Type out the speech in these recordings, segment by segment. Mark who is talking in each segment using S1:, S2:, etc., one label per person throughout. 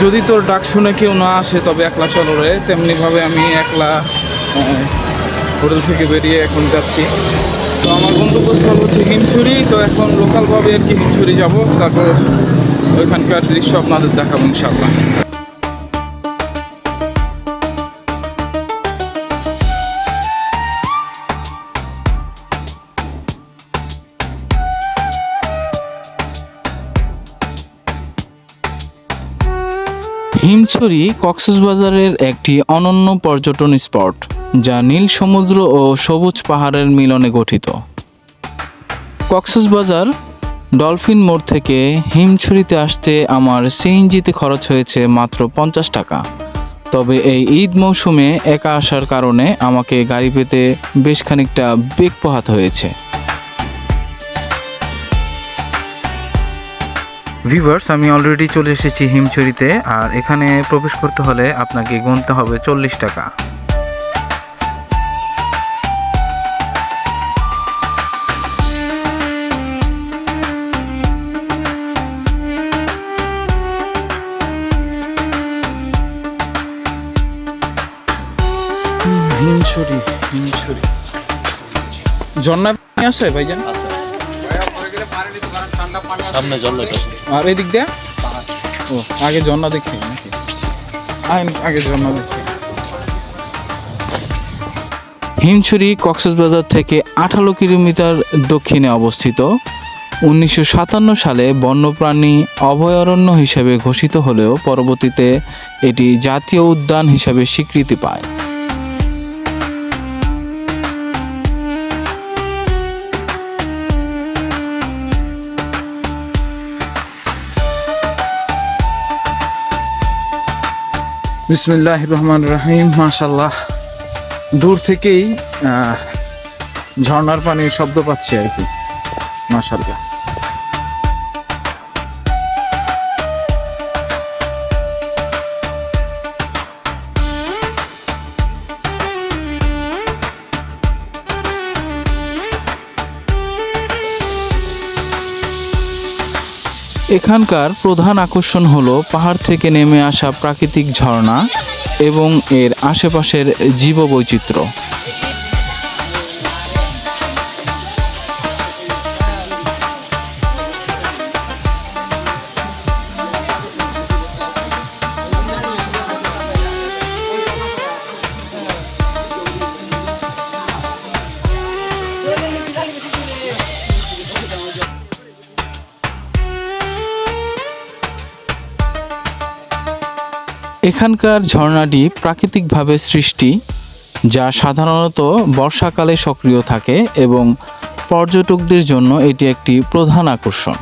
S1: যদি তোর ডাক শুনে কেউ না আসে তবে একলা চলো রে, তেমনিভাবে আমি একলা হোটেল থেকে বেরিয়ে এখন যাচ্ছি। তো আমার গন্তব্যস্থল হচ্ছে হিমছড়ি। তো এখন লোকালভাবে আর কি হিমছড়ি যাব, তারপর ওইখানকার দৃশ্য আপনাদের দেখাবো ইনশাআল্লাহ। হিমছড়ি কক্সবাজারের একটি অনন্য পর্যটন স্পট, যা নীল সমুদ্র ও সবুজ পাহাড়ের মিলনে গঠিত। কক্সবাজার ডলফিন মোড় থেকে হিমছড়িতে আসতে আমার সিএনজিতে খরচ হয়েছে মাত্র 50 টাকা। তবে এই ঈদ মৌসুমে একা আসার কারণে আমাকে গাড়ি পেতে বেশ খানিকটা বেগ পোহাতে হয়েছে। ভিউয়ার্স, আমি অলরেডি চলে এসেছি হিমছড়িতে, আর এখানে প্রবেশ করতে হলে আপনাকে গুনতে হবে 40 টাকা। হিমছড়ি ঝর্ণা পানি আছে ভাইজান? আর এদিক দিয়ে ও আগে ঝর্ণা দেখছি নাকি? আগে ঝর্ণা দেখছি। হিমছড়ি কক্সবাজার থেকে 18 কিলোমিটার দক্ষিণে অবস্থিত। 1957 সালে বন্যপ্রাণী অভয়ারণ্য হিসেবে ঘোষিত হলেও পরবর্তীতে এটি জাতীয় উদ্যান হিসেবে স্বীকৃতি পায়। বিসমিল্লাহির রহমানির রহিম। মাশাআল্লাহ, দূর থেকেই ঝর্ণার পানির শব্দ পাচ্ছি আর কি। মাশাআল্লাহ। এখানকার প্রধান আকর্ষণ হলো পাহাড় থেকে নেমে আসা প্রাকৃতিক ঝর্ণা এবং এর আশেপাশের জীববৈচিত্র্য। এখানকার ঝর্ণাটি প্রাকৃতিকভাবে সৃষ্টি, যা সাধারণত বর্ষাকালে সক্রিয় থাকে এবং পর্যটকদের জন্য এটি একটি প্রধান আকর্ষণ।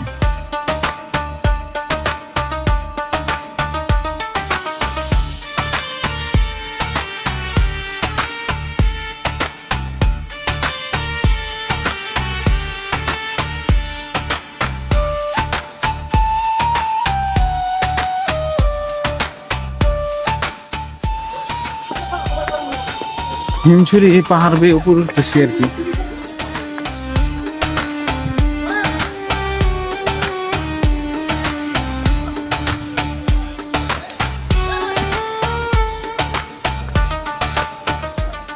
S1: হিমছড়ি পাহাড় বেয়ে উপরে উঠতেছি আর কি।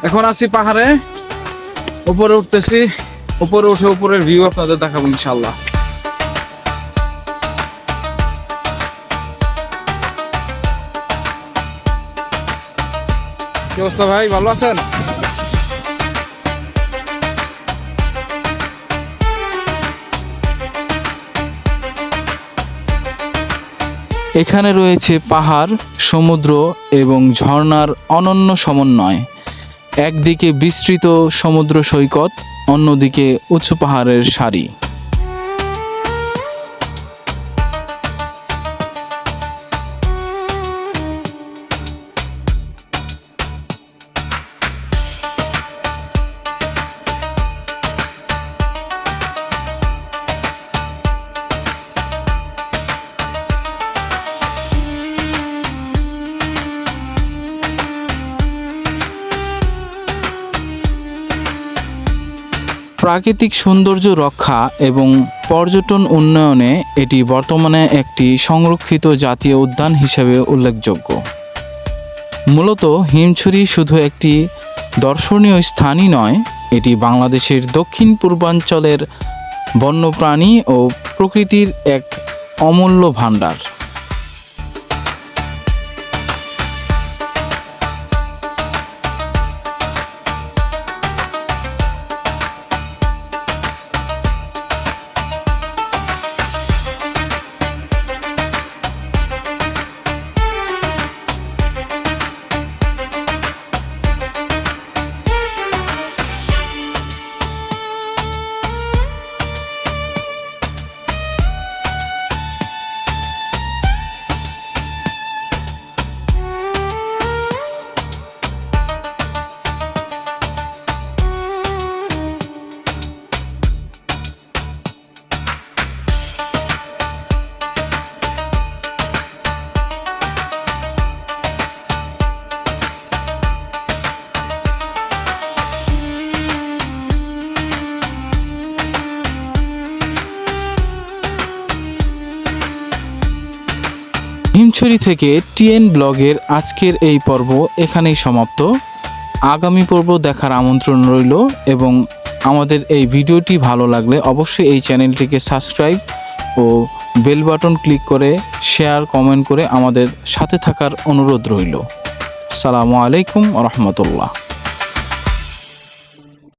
S1: এখন আছি পাহাড়ে, উপরে উঠতেছি। উপরে উঠে উপরের ভিউ আপনাদের দেখাবো ইনশাআল্লাহ। কি অবস্থা ভাই, ভালো আছেন? এখানে রয়েছে পাহাড়, সমুদ্র এবং ঝর্ণার অনন্য সমন্বয়। একদিকে বিস্তৃত সমুদ্র সৈকত, অন্যদিকে উঁচু পাহাড়ের সারি। প্রাকৃতিক সৌন্দর্য রক্ষা এবং
S2: পর্যটন উন্নয়নে এটি বর্তমানে একটি সংরক্ষিত জাতীয় উদ্যান হিসেবে উল্লেখযোগ্য। মূলত হিমছড়ি শুধু একটি দর্শনীয় স্থানই নয়, এটি বাংলাদেশের দক্ষিণ পূর্বাঞ্চলের বন্যপ্রাণী ও প্রকৃতির এক অমূল্য ভাণ্ডার। হিমছড়ি থেকে টিএন ব্লগের আজকের এই পর্ব এখানেই সমাপ্ত। আগামী পর্ব দেখার আমন্ত্রণ রইল এবং আমাদের এই ভিডিওটি ভালো লাগলে অবশ্যই এই চ্যানেলটিকে সাবস্ক্রাইব ও বেল বাটন ক্লিক করে শেয়ার কমেন্ট করে আমাদের সাথে থাকার অনুরোধ রইল। আসসালামু আলাইকুম ওয়া রাহমাতুল্লাহ।